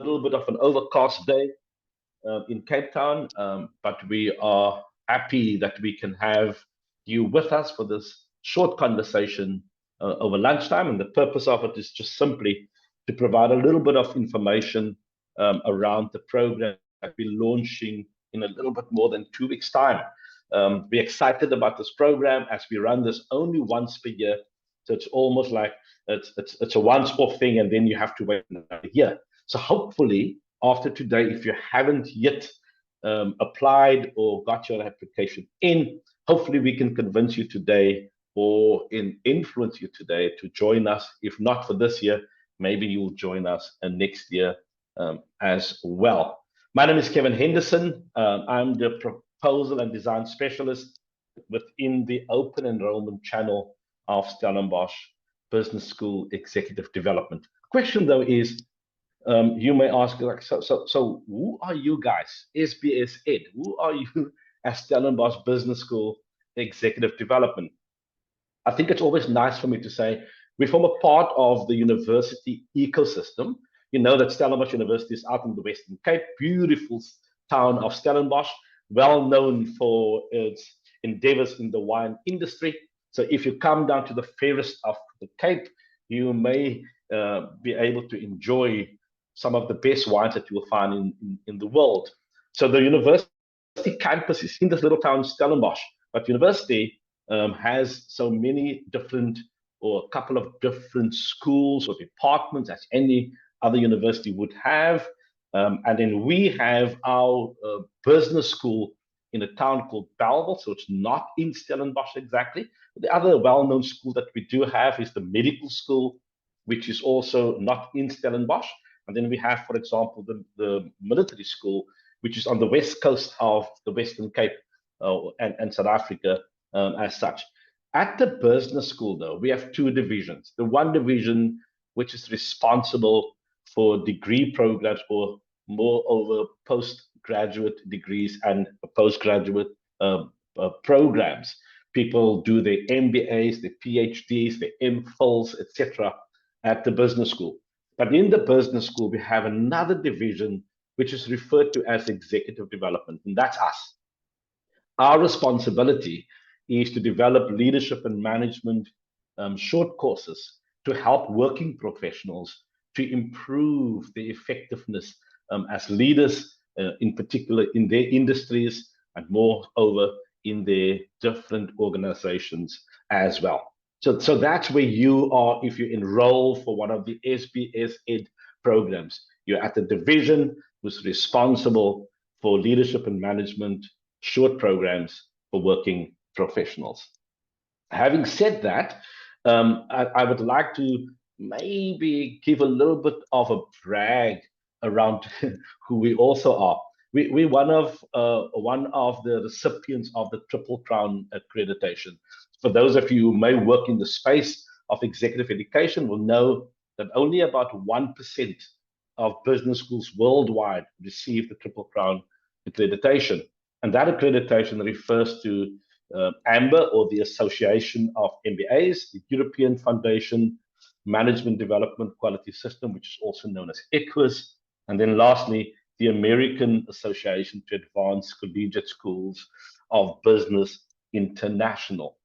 little bit of an overcast day in Cape Town, but we are happy that we can have you with us for this short conversation over lunchtime. And the purpose of it is just simply to provide a little bit of information around the program that we're launching in a little bit more than 2 weeks' time. We're excited about this program as we run this only once per year. So it's almost like it's a once-off thing, and then you have to wait another year. So hopefully, after today, if you haven't yet applied or got your application in, hopefully we can convince you today or influence you today to join us. If not for this year, maybe you'll join us next year as well. My name is Kevin Henderson. I'm the proposal and design specialist within the open enrollment channel of Stellenbosch Business School Executive Development. Question though is, you may ask, like, so who are you guys, SBS Ed? Who are you as Stellenbosch Business School Executive Development? I think it's always nice for me to say we form a part of the university ecosystem. You know that Stellenbosch University is out in the Western Cape, beautiful town of Stellenbosch, well known for its endeavors in the wine industry. So if you come down to the fairest of the Cape, you may be able to enjoy some of the best wines that you will find in the world. So the university campus is in this little town, Stellenbosch, but university has so many different, or a couple of different schools or departments as any other university would have. And then we have our business school in a town called Bellville, so it's not in Stellenbosch exactly. The other well-known school that we do have is the medical school, which is also not in Stellenbosch. And then we have, for example, the military school, which is on the west coast of the Western Cape and South Africa as such. At the business school, though, we have two divisions. The one division, which is responsible for degree programs, or moreover postgraduate degrees and postgraduate programs. People do their MBAs, their PhDs, their MPhils, etc. at the business school. But in the business school, we have another division which is referred to as executive development, and that's us. Our responsibility is to develop leadership and management short courses to help working professionals to improve the effectiveness as leaders, in particular in their industries, and moreover in their different organizations as well. So that's where you are if you enroll for one of the SBS Ed programs. You're at the division who's responsible for leadership and management short programs for working professionals. Having said that, I would like to maybe give a little bit of a brag around who we also are. We're one of the recipients of the Triple Crown accreditation. For those of you who may work in the space of executive education will know that only about 1% of business schools worldwide receive the Triple Crown accreditation. And that accreditation refers to AMBER, or the Association of MBAs, the European Foundation Management Development Quality System, which is also known as EQUIS, and then lastly, the American Association to Advance Collegiate Schools of Business International.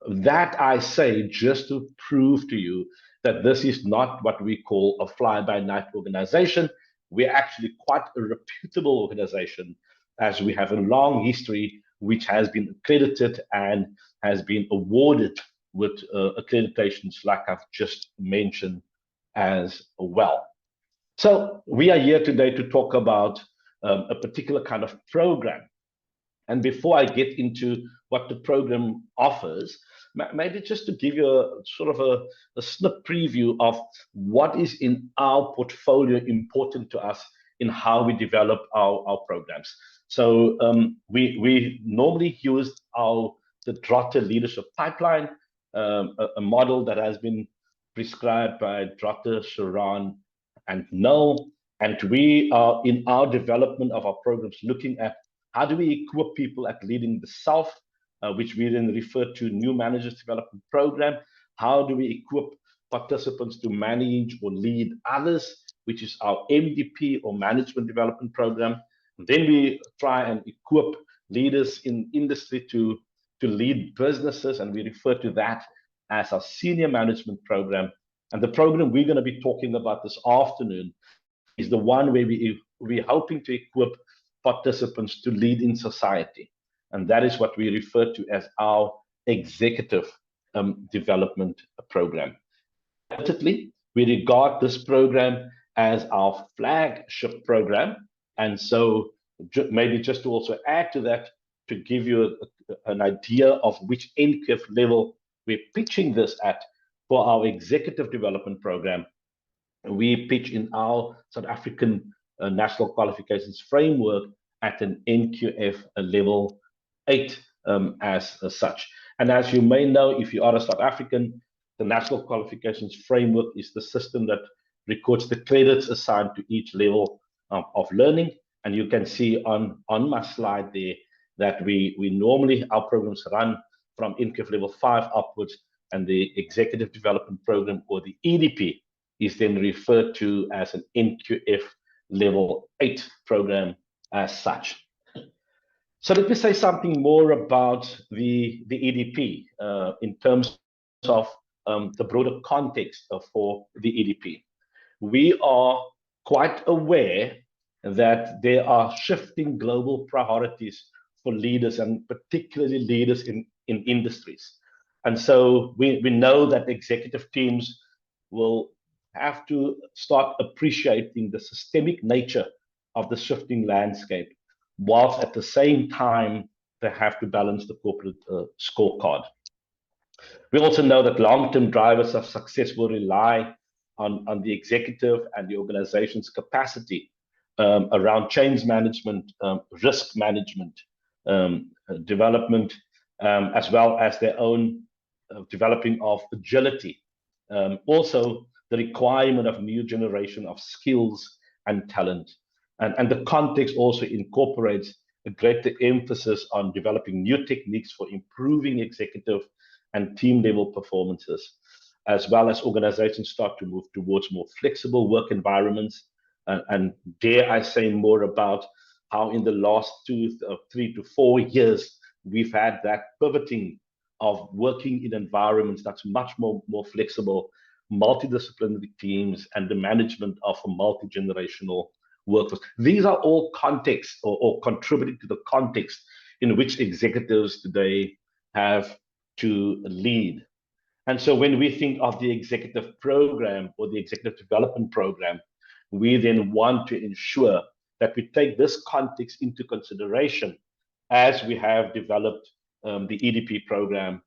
That I say just to prove to you that this is not what we call a fly-by-night organization. We're actually quite a reputable organization, as we have a long history which has been accredited and has been awarded with accreditations like I've just mentioned as well. So we are here today to talk about a particular kind of program. And before I get into what the program offers, maybe just to give you a sort of a snip preview of what is in our portfolio important to us in how we develop our programs. So we normally use the Drotter Leadership Pipeline, a model that has been prescribed by Drotter, Sharan, and Noel. And we are in our development of our programs looking at how do we equip people at leading the self, which we then refer to New Managers Development Program. How do we equip participants to manage or lead others, which is our MDP or Management Development Program. And then we try and equip leaders in industry to lead businesses, and we refer to that as our Senior Management Program. And the program we're going to be talking about this afternoon is the one where we're hoping to equip participants to lead in society. And that is what we refer to as our Executive Development Program. Ultimately, we regard this program as our flagship program. And so maybe just to also add to that, to give you an idea of which NQF level we're pitching this at for our Executive Development Program, we pitch in our South African National Qualifications Framework at an NQF level 8 as such. And as you may know, if you are a South African, the National Qualifications Framework is the system that records the credits assigned to each level of learning. And you can see on my slide there that we normally, our programs run from NQF level 5 upwards, and the Executive Development Program, or the EDP, is then referred to as an NQF level 8 program as such. So let me say something more about the EDP in terms of the broader context for the EDP. We are quite aware that there are shifting global priorities for leaders, and particularly leaders in industries. And so we know that executive teams will have to start appreciating the systemic nature of the shifting landscape, whilst at the same time they have to balance the corporate scorecard. We also know that long-term drivers of success will rely on the executive and the organization's capacity around change management, risk management, development, as well as their own developing of agility. Also, the requirement of new generation of skills and talent. And the context also incorporates a greater emphasis on developing new techniques for improving executive and team level performances, as well as organizations start to move towards more flexible work environments. And dare I say more about how in the last 3 to 4 years, we've had that pivoting of working in environments that's much more flexible, multidisciplinary teams, and the management of a multi-generational workforce. These are all contexts or contributing to the context in which executives today have to lead. And so when we think of the executive program or the executive development program, we then want to ensure that we take this context into consideration as we have developed the EDP program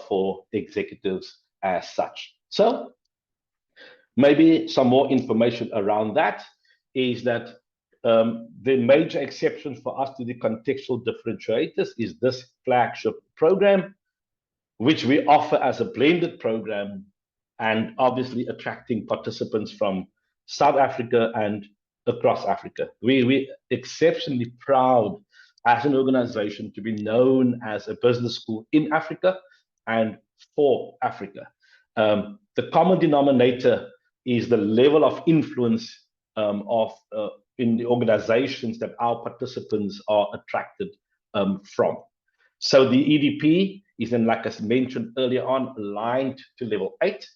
for executives as such. So maybe some more information around that is that the major exception for us to the contextual differentiators is this flagship program, which we offer as a blended program, and obviously attracting participants from South Africa and across Africa. We're exceptionally proud as an organization to be known as a business school in Africa and for Africa. The common denominator is the level of influence in the organizations that our participants are attracted from. So the EDP is then, like I mentioned earlier on, aligned to level 8,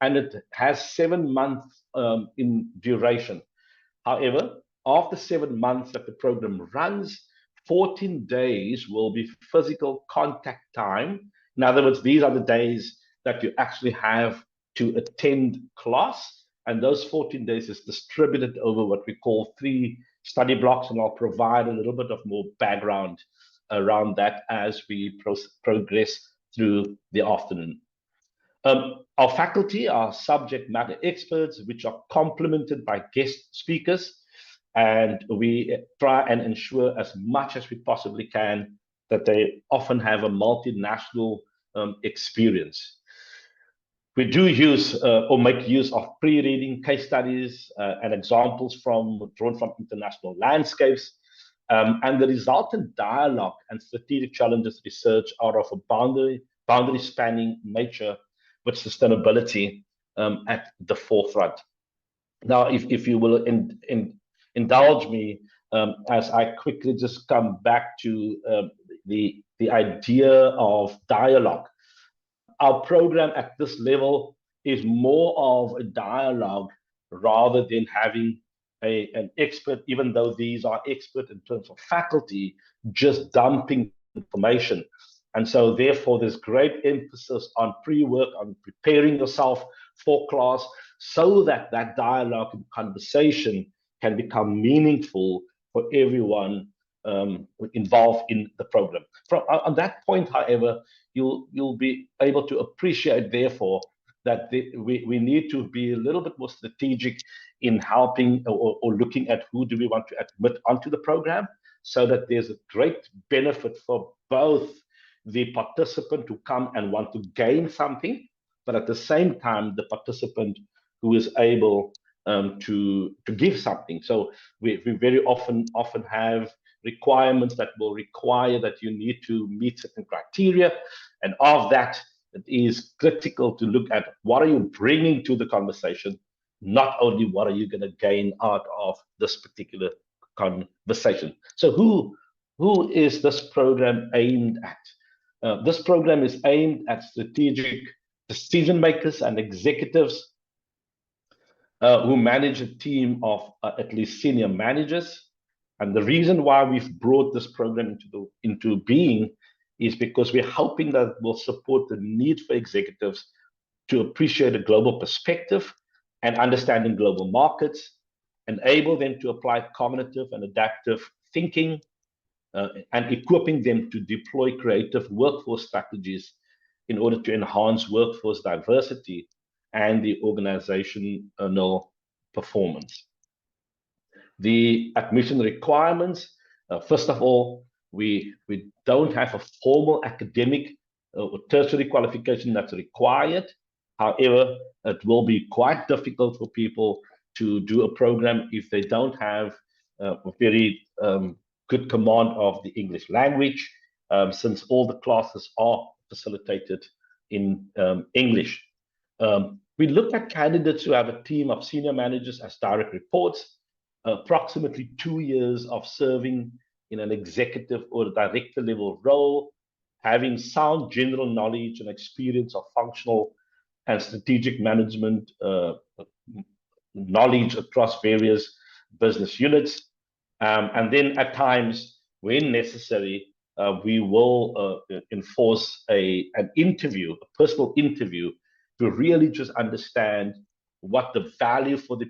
and it has 7 months in duration. However, after 7 months that the program runs, 14 days will be physical contact time. In other words, these are the days that you actually have to attend class, and those 14 days is distributed over what we call 3 study blocks, and I'll provide a little bit of more background around that as we progress through the afternoon. Our faculty are subject matter experts, which are complemented by guest speakers, and we try and ensure as much as we possibly can that they often have a multinational experience. We do use or make use of pre-reading case studies and examples drawn from international landscapes, and the resultant dialogue and strategic challenges research out of a boundary spanning nature with sustainability at the forefront. Now, if you will indulge me, as I quickly just come back to the idea of dialogue. Our program at this level is more of a dialogue rather than having an expert, even though these are expert in terms of faculty, just dumping information. And so therefore, there's great emphasis on pre-work, on preparing yourself for class, so that that dialogue and conversation can become meaningful for everyone involved in the program. On that point, however, you'll be able to appreciate, therefore, that we need to be a little bit more strategic in helping or looking at who do we want to admit onto the program, so that there's a great benefit for both the participant who come and want to gain something, but at the same time, the participant who is able to give something. So we very often have requirements that will require that you need to meet certain criteria, and of that, it is critical to look at what are you bringing to the conversation, not only what are you going to gain out of this particular conversation. So who is this program aimed at? This program is aimed at strategic decision makers and executives who manage a team of at least senior managers. And the reason why we've brought this program into being is because we're hoping that it will support the need for executives to appreciate a global perspective and understanding global markets, enable them to apply cognitive and adaptive thinking, and equipping them to deploy creative workforce strategies in order to enhance workforce diversity and the organizational performance. The admission requirements, first of all, we don't have a formal academic or tertiary qualification that's required. However, it will be quite difficult for people to do a program if they don't have a very good command of the English language, since all the classes are facilitated in English. We look at candidates who have a team of senior managers as direct reports, approximately 2 years of serving in an executive or director level role, having sound general knowledge and experience of functional and strategic management knowledge across various business units. And then at times, when necessary, we will enforce an interview, a personal interview, to really just understand what the value for the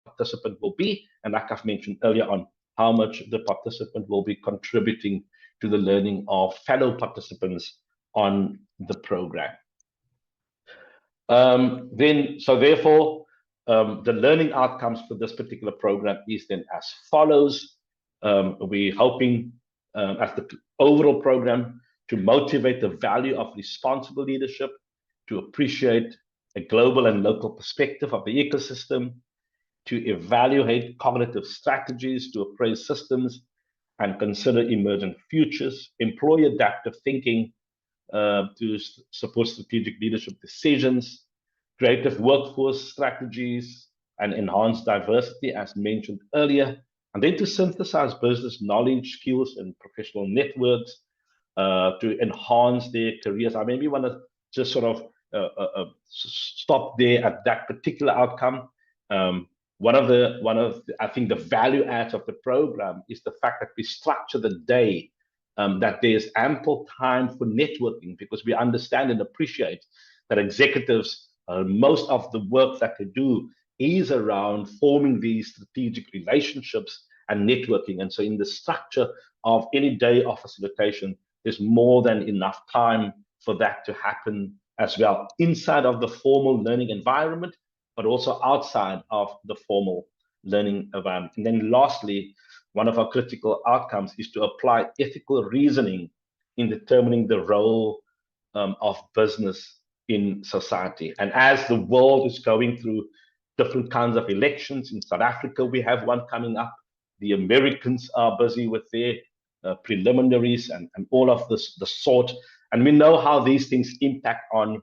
participant will be. And like I've mentioned earlier on, how much the participant will be contributing to the learning of fellow participants on the program. Therefore, the learning outcomes for this particular program is then as follows. We're hoping as the overall program to motivate the value of responsible leadership, to appreciate a global and local perspective of the ecosystem, to evaluate cognitive strategies to appraise systems and consider emergent futures, employ adaptive thinking to support strategic leadership decisions, creative workforce strategies, and enhance diversity, as mentioned earlier, and then to synthesize business knowledge, skills, and professional networks to enhance their careers. I maybe want to just sort of stop there at that particular outcome. One of the I think the value adds of the program is the fact that we structure the day that there's ample time for networking, because we understand and appreciate that executives, most of the work that they do is around forming these strategic relationships and networking. And so in the structure of any day of facilitation, there's more than enough time for that to happen as well, inside of the formal learning environment, but also outside of the formal learning environment. And then lastly, one of our critical outcomes is to apply ethical reasoning in determining the role of business in society. And as the world is going through different kinds of elections, in South Africa, we have one coming up. The Americans are busy with their preliminaries and all of this, the sort. And we know how these things impact on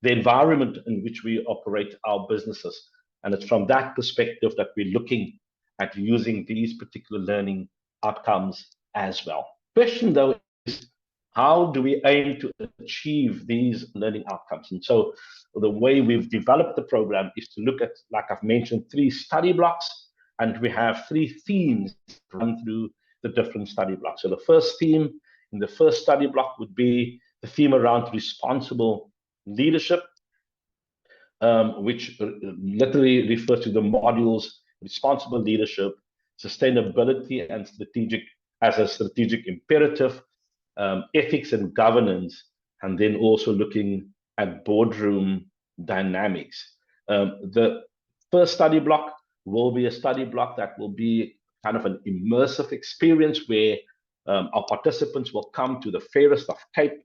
the environment in which we operate our businesses. And it's from that perspective that we're looking at using these particular learning outcomes as well. Question though is, how do we aim to achieve these learning outcomes? And so the way we've developed the program is to look at, like I've mentioned, 3 study blocks, and we have 3 themes run through the different study blocks. So the first theme in the first study block would be the theme around responsible leadership, which literally refers to the modules responsible leadership, sustainability and strategic as a strategic imperative, ethics and governance, and then also looking at boardroom dynamics. The first study block will be a study block that will be kind of an immersive experience where our participants will come to the fairest of Cape,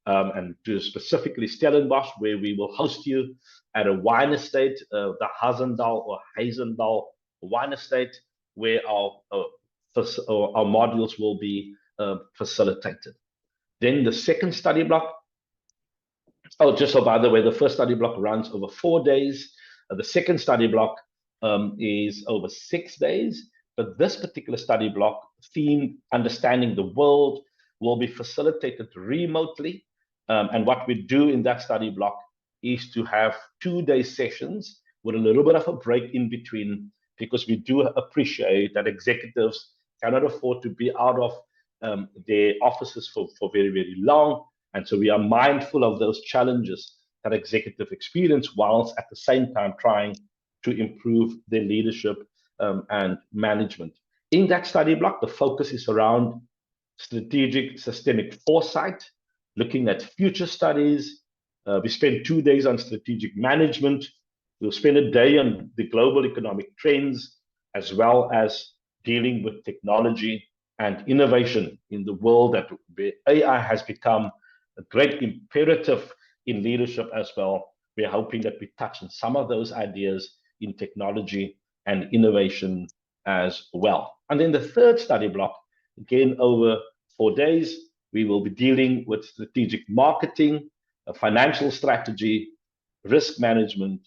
and to specifically Stellenbosch, where we will host you at a wine estate, the Hazendal or Hazendal wine estate, where our modules will be facilitated. Then the second study block, oh, just so by the way, the first study block runs over 4 days. The second study block is over 6 days. But this particular study block, themed Understanding the World, will be facilitated remotely. And what we do in that study block is to have 2-day sessions with a little bit of a break in between, because we do appreciate that executives cannot afford to be out of their offices for very, very long. And so we are mindful of those challenges that executives experience, whilst at the same time trying to improve their leadership and management. In that study block, the focus is around strategic systemic foresight, looking at future studies. We spend 2 days on strategic management. We'll spend a day on the global economic trends, as well as dealing with technology and innovation in the world where AI has become a great imperative in leadership as well. We're hoping that we touch on some of those ideas in technology and innovation as well. And then the third study block, again over 4 days, we will be dealing with strategic marketing, financial strategy, risk management,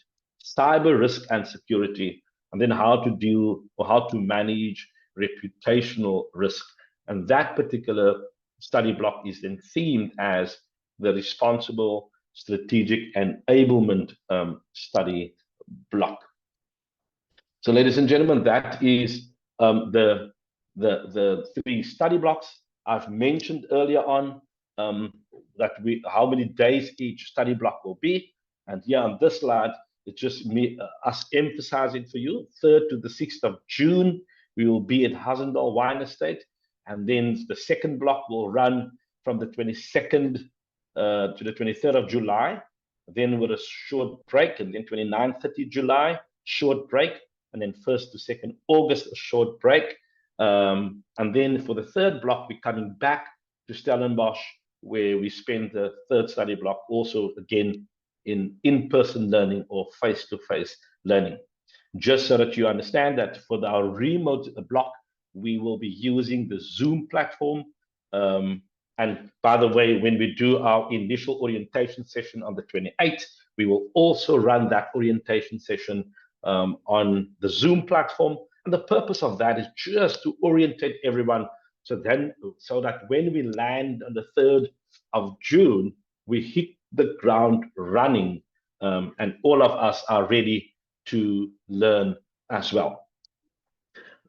cyber risk and security, and then how to deal or how to manage reputational risk. And that particular study block is then themed as the responsible strategic enablement study block. So, ladies and gentlemen, that is the 3 study blocks. I've mentioned earlier on that how many days each study block will be, and here on this slide, it's just us emphasizing for you. 3rd to the 6th of June, we will be at Hazendal Wine Estate, and then the second block will run from the 22nd to the 23rd of July, then with a short break, and then 29th, 30 July, short break, and then 1st to 2nd August, a short break. And then for the third block, we're coming back to Stellenbosch, where we spend the third study block also again in-person learning or face-to-face learning. Just so that you understand that for our remote block, we will be using the Zoom platform. And by the way, when we do our initial orientation session on the 28th, we will also run that orientation session on the Zoom platform. And the purpose of that is just to orientate everyone so that when we land on the 3rd of June, we hit the ground running, and all of us are ready to learn as well.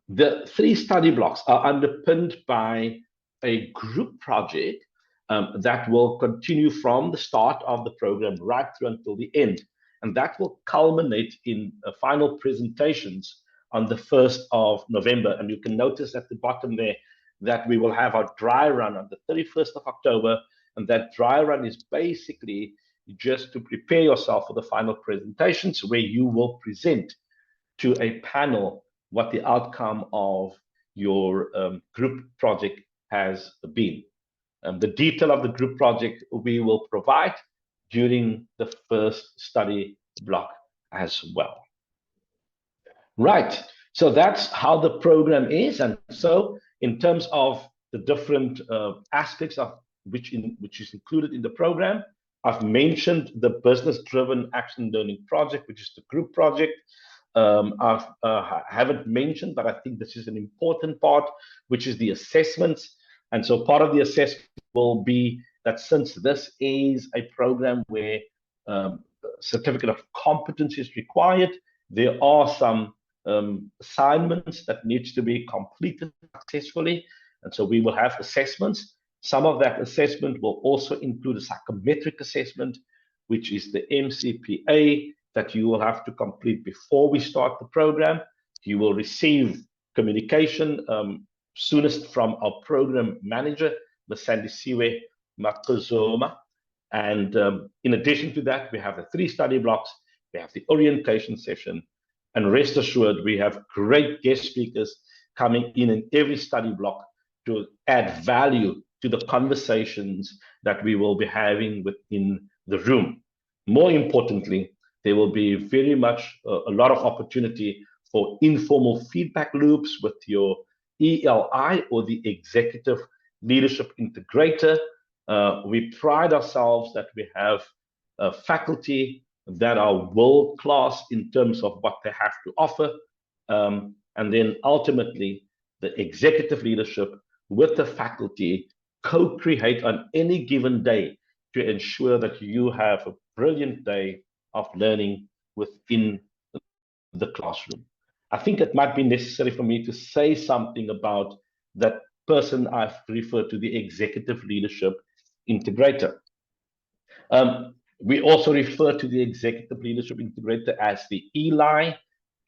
The 3 study blocks are underpinned by a group project that will continue from the start of the program right through until the end. And that will culminate in final presentations on the 1st of November. And you can notice at the bottom there that we will have our dry run on the 31st of October. And that dry run is basically just to prepare yourself for the final presentations, where you will present to a panel what the outcome of your group project has been. The detail of the group project we will provide during the first study block as well. Right, so that's how the program is. And so in terms of the different aspects of which is included in the program, I've mentioned the business-driven action learning project, which is the group project. I haven't mentioned, but I think this is an important part, which is the assessments. And so part of the assessment will be that since this is a program where certificate of competence is required, there are some assignments that needs to be completed successfully. And so we will have assessments. Some of that assessment will also include a psychometric assessment, which is the MCPA that you will have to complete before we start the program. You will receive communication soonest from our program manager, Ms. Sandisiwe Makazoma. And in addition to that, we have the 3 study blocks, we have the orientation session, and rest assured, we have great guest speakers coming in every study block to add value to the conversations that we will be having within the room. More importantly, there will be very much a lot of opportunity for informal feedback loops with your ELI or the Executive Leadership Integrator. We pride ourselves that we have faculty that are world-class in terms of what they have to offer. And then ultimately, the executive leadership with the faculty co-create on any given day to ensure that you have a brilliant day of learning within the classroom. I think it might be necessary for me to say something about that person I've referred to, the executive leadership integrator. We also refer to the executive leadership integrator as the ELI,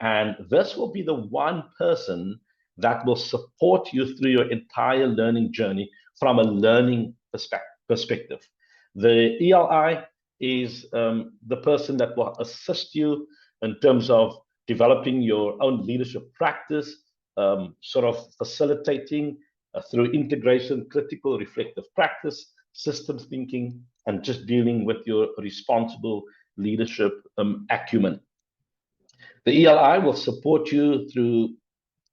and this will be the one person that will support you through your entire learning journey from a learning perspective. The ELI is the person that will assist you in terms of developing your own leadership practice, sort of facilitating through integration, critical reflective practice, systems thinking, and just dealing with your responsible leadership acumen. The ELI will support you through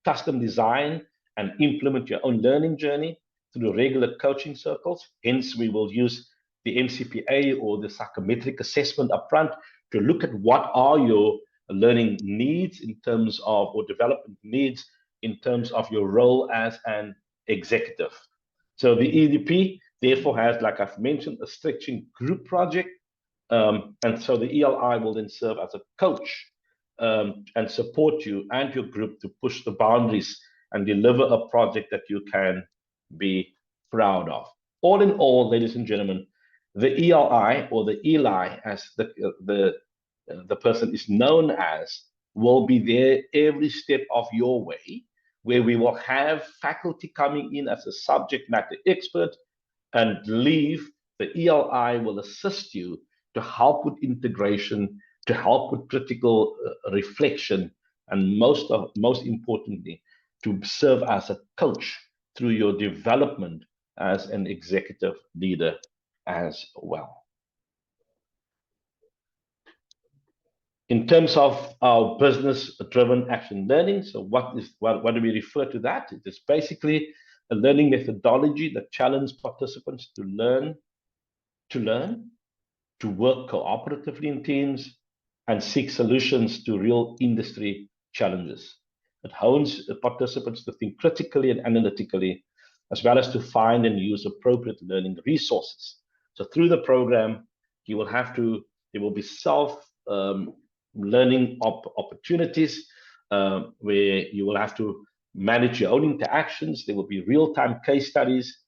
custom design and implement your own learning journey through regular coaching circles. Hence, we will use the MCPA or the psychometric assessment upfront to look at what are your learning needs in terms of, or development needs in terms of your role as an executive. So the EDP therefore has, like I've mentioned, a stretching group project. And so the ELI will then serve as a coach and support you and your group to push the boundaries and deliver a project that you can be proud of. All in all, ladies and gentlemen, the ELI or the ELI, as the person is known as, will be there every step of your way, where we will have faculty coming in as a subject matter expert and leave. The ELI will assist you to help with integration, to help with critical reflection, and most importantly, to serve as a coach through your development as an executive leader as well. In terms of our business-driven action learning, so what do we refer to that? It is basically a learning methodology that challenges participants to learn, to work cooperatively in teams, and seek solutions to real industry challenges. It hones participants to think critically and analytically, as well as to find and use appropriate learning resources. So through the program, there will be learning opportunities where you will have to manage your own interactions. There will be real-time case studies,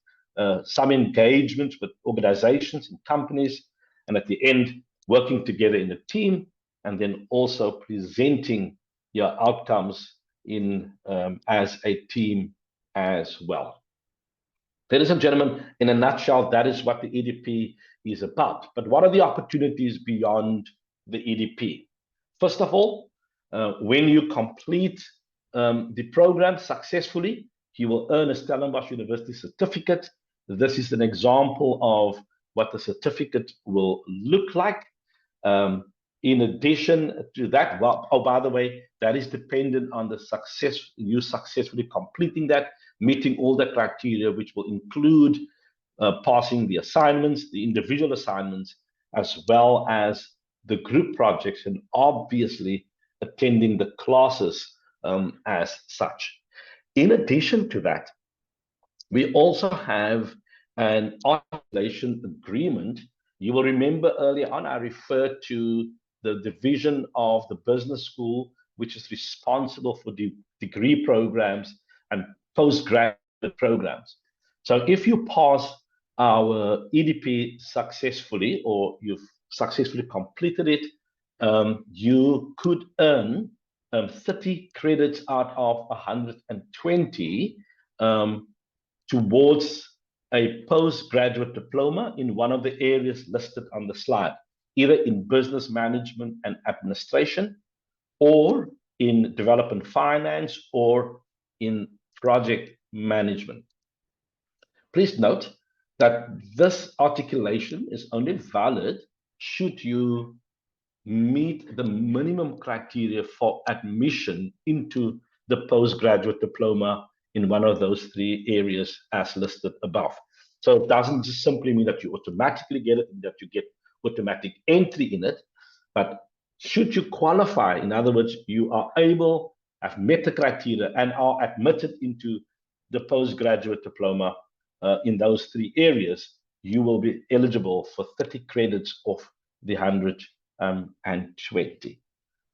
some engagement with organizations and companies, and at the end, working together in a team, and then also presenting your outcomes as a team as well. Ladies and gentlemen, in a nutshell, that is what the EDP is about. But what are the opportunities beyond the EDP? First of all, when you complete the program successfully, you will earn a Stellenbosch University certificate. This is an example of what the certificate will look like. In addition to that, by the way, that is dependent on you successfully completing that, meeting all the criteria, which will include passing the assignments, the individual assignments, as well as the group projects, and obviously attending the classes as such. In addition to that, we also have an articulation agreement. You will remember earlier on, I referred to the division of the business school, which is responsible for degree programs and postgraduate programs. So if you pass our EDP successfully, or you've successfully completed it, you could earn 30 credits out of 120 towards a postgraduate diploma in one of the areas listed on the slide, either in business management and administration, or in development finance, or in project management. Please note that this articulation is only valid should you meet the minimum criteria for admission into the postgraduate diploma in one of those three areas as listed above. So it doesn't just simply mean that you automatically get it and that you get automatic entry in it, but should you qualify, in other words, you are able, have met the criteria and are admitted into the postgraduate diploma in those three areas, you will be eligible for 30 credits of the 120.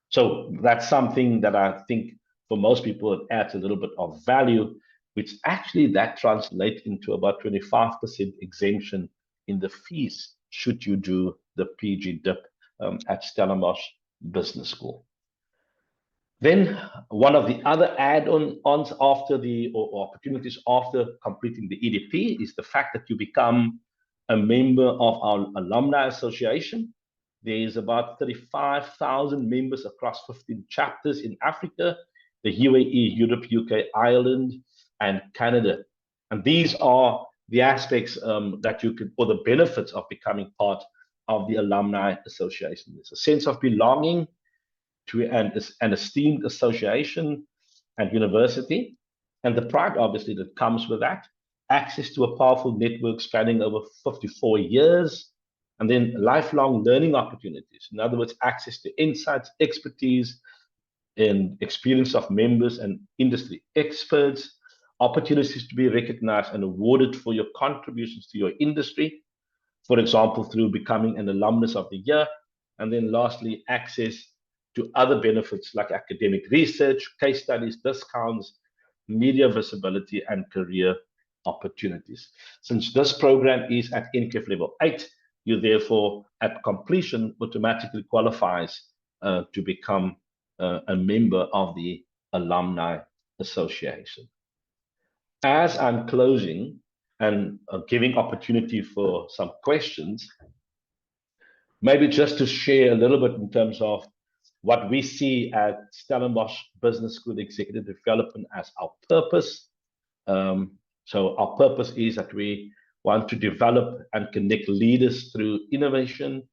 So that's something that I think for most people it adds a little bit of value, which actually that translates into about 25% exemption in the fees should you do the PG dip at Stellenbosch Business School. Then one of the other add-ons after or opportunities after completing the EDP is the fact that you become a member of our Alumni Association. There's about 35,000 members across 15 chapters in Africa, the UAE, Europe, UK, Ireland, and Canada. And these are the aspects that you could, or the benefits of becoming part of the Alumni Association. There's a sense of belonging to an esteemed association and university, and the pride, obviously, that comes with that, access to a powerful network spanning over 54 years, and then lifelong learning opportunities. In other words, access to insights, expertise, and experience of members and industry experts, opportunities to be recognized and awarded for your contributions to your industry, for example, through becoming an alumnus of the year, and then lastly, access to other benefits like academic research, case studies, discounts, media visibility, and career opportunities. Since this program is at NCAF level 8, you therefore, at completion, automatically qualifies to become a member of the Alumni Association. As I'm closing and giving opportunity for some questions, maybe just to share a little bit in terms of what we see at Stellenbosch Business School Executive Development as our purpose. So our purpose is that we want to develop and connect leaders through innovation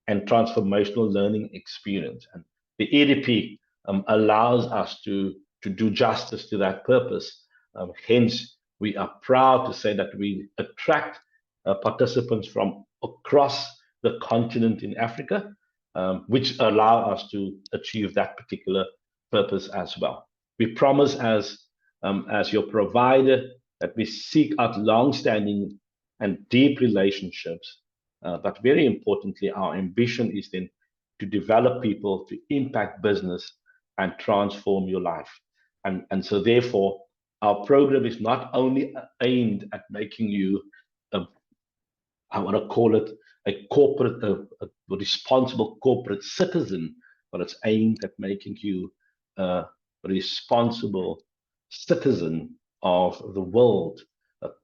and transformational learning experience. And the EDP allows us to do justice to that purpose. Hence, we are proud to say that we attract participants from across the continent in Africa, which allow us to achieve that particular purpose as well. We promise as your provider that we seek out long-standing and deep relationships, but very importantly, our ambition is then to develop people, to impact business, and transform your life. And so therefore, our program is not only aimed at making you, I want to call it a corporate, a responsible corporate citizen, but it's aimed at making you a responsible citizen of the world,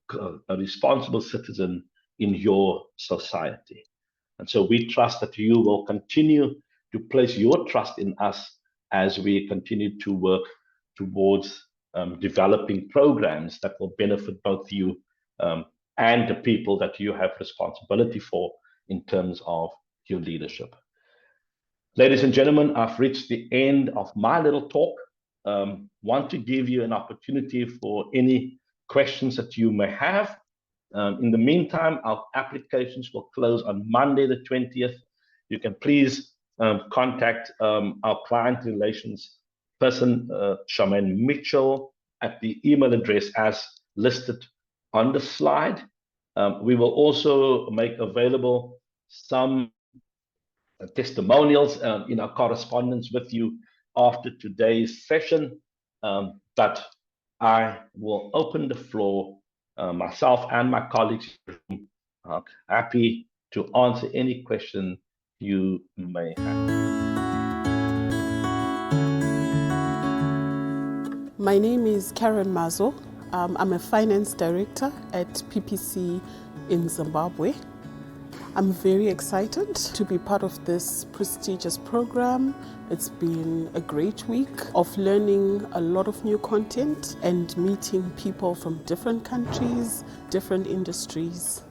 a responsible citizen in your society. And so we trust that you will continue to place your trust in us as we continue to work towards developing programs that will benefit both you and the people that you have responsibility for in terms of your leadership. Ladies and gentlemen, I've reached the end of my little talk. Want to give you an opportunity for any questions that you may have. In the meantime, our applications will close on Monday, the 20th. You can please contact our client relations person, Charmaine Mitchell, at the email address as listed on the slide. We will also make available some testimonials in our correspondence with you after today's session. But I will open the floor, myself and my colleagues are happy to answer any question you may have. My name is Karen Mazo. I'm a finance director at PPC in Zimbabwe. I'm very excited to be part of this prestigious program. It's been a great week of learning a lot of new content and meeting people from different countries, different industries.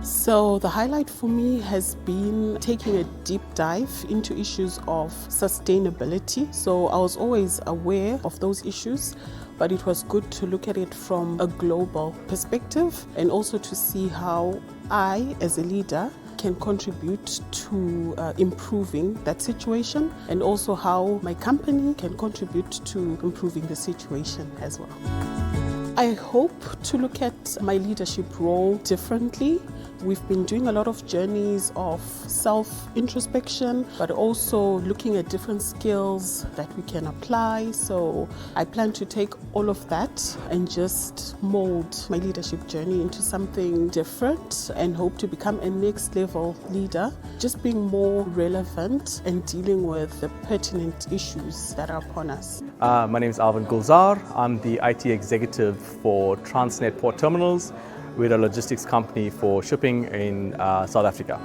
So the highlight for me has been taking a deep dive into issues of sustainability. So I was always aware of those issues, but it was good to look at it from a global perspective and also to see how I, as a leader, can contribute to improving that situation, and also how my company can contribute to improving the situation as well. I hope to look at my leadership role differently. We've been doing a lot of journeys of self-introspection, but also looking at different skills that we can apply. So I plan to take all of that and just mold my leadership journey into something different and hope to become a next level leader, just being more relevant and dealing with the pertinent issues that are upon us. My name is Alvin Gulzar. I'm the IT executive for Transnet Port Terminals. We're a logistics company for shipping in South Africa.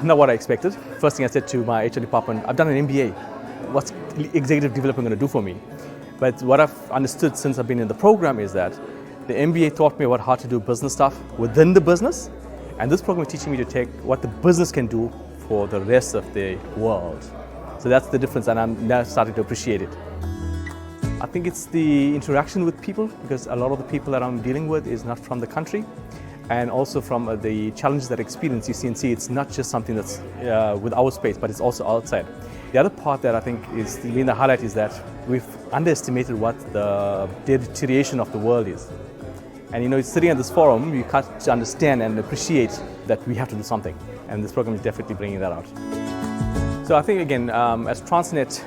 Not what I expected. First thing I said to my HR department, I've done an MBA. What's executive development going to do for me? But what I've understood since I've been in the program is that the MBA taught me about how to do business stuff within the business. And this program is teaching me to take what the business can do for the rest of the world. So that's the difference, and I'm now starting to appreciate it. I think it's the interaction with people, because a lot of the people that I'm dealing with is not from the country, and also from the challenges that I experience. You see, it's not just something that's with our space, but it's also outside. The other part that I think is the highlight is that we've underestimated what the deterioration of the world is. And sitting at this forum, you got to understand and appreciate that we have to do something, and this program is definitely bringing that out. So I think, again, as Transnet,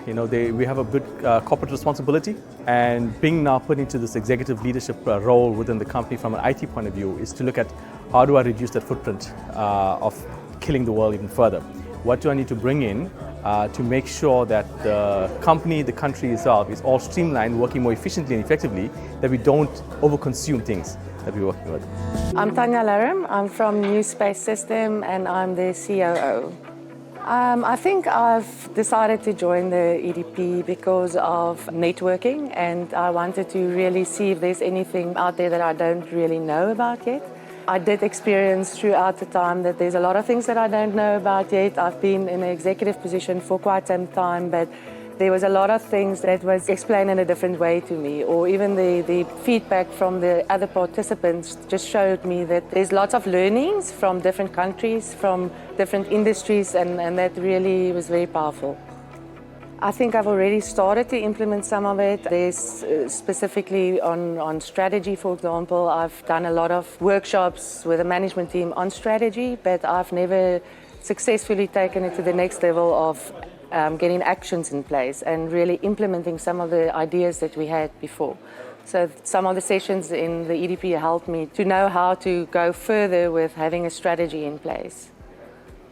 we have a good corporate responsibility, and being now put into this executive leadership role within the company from an IT point of view is to look at how do I reduce that footprint of killing the world even further. What do I need to bring in to make sure that the company, the country itself is all streamlined, working more efficiently and effectively, that we don't overconsume things that we're working with. I'm Tanya Laram. I'm from New Space System, and I'm the COO. I think I've decided to join the EDP because of networking, and I wanted to really see if there's anything out there that I don't really know about yet. I did experience throughout the time that there's a lot of things that I don't know about yet. I've been in an executive position for quite some time, but there was a lot of things that was explained in a different way to me, or even the feedback from the other participants just showed me that there's lots of learnings from different countries, from different industries, and that really was very powerful. I think I've already started to implement some of it. There's specifically on strategy, for example. I've done a lot of workshops with the management team on strategy, but I've never successfully taken it to the next level of getting actions in place and really implementing some of the ideas that we had before. So some of the sessions in the EDP helped me to know how to go further with having a strategy in place.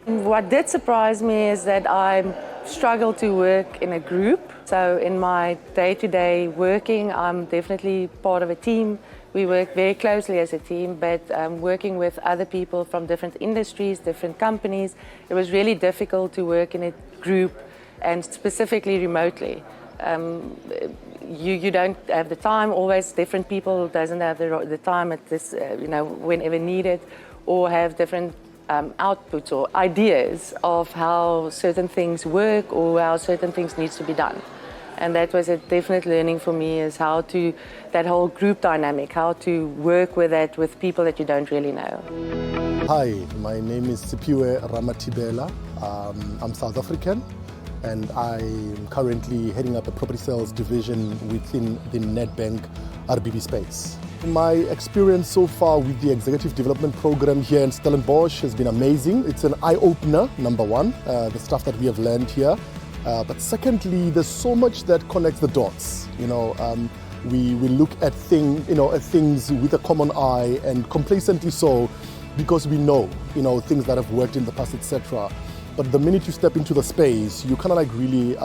What did surprise me is that I struggle to work in a group. So in my day-to-day working, I'm definitely part of a team. We work very closely as a team, but working with other people from different industries, different companies, it was really difficult to work in a group, and specifically remotely. You don't have the time. Always different people doesn't have the time at this, whenever needed, or have different outputs or ideas of how certain things work or how certain things needs to be done. And that was a definite learning for me, is how to, that whole group dynamic, how to work with that with people that you don't really know. Hi, my name is Sipiwe Ramatibela. I'm South African, and I'm currently heading up a property sales division within the Nedbank RBB space. My experience so far with the Executive Development Program here in Stellenbosch has been amazing. It's an eye-opener, number one, the stuff that we have learned here. But secondly, there's so much that connects the dots. We look at things with a common eye, and complacently so, because we know, things that have worked in the past, etc. But the minute you step into the space, you kind of like really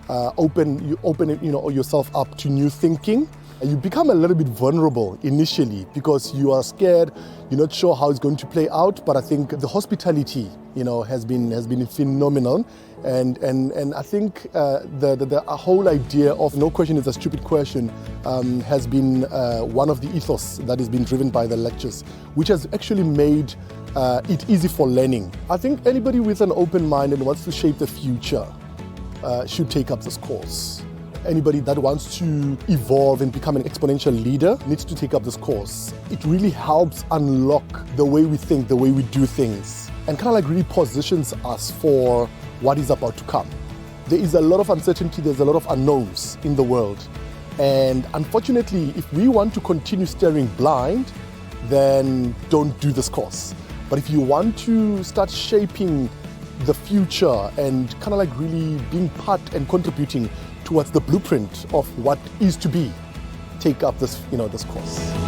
open yourself up to new thinking. You become a little bit vulnerable initially because you are scared, you're not sure how it's going to play out. But I think the hospitality, has been phenomenal, and I think the whole idea of no question is a stupid question has been one of the ethos that has been driven by the lectures, which has actually made it easy for learning. I think anybody with an open mind and wants to shape the future should take up this course. Anybody that wants to evolve and become an exponential leader needs to take up this course. It really helps unlock the way we think, the way we do things, and kind of like really positions us for what is about to come. There is a lot of uncertainty, there's a lot of unknowns in the world. And unfortunately, if we want to continue staring blind, then don't do this course. But if you want to start shaping the future and kind of like really being part and contributing towards the blueprint of what is to be, take up this course.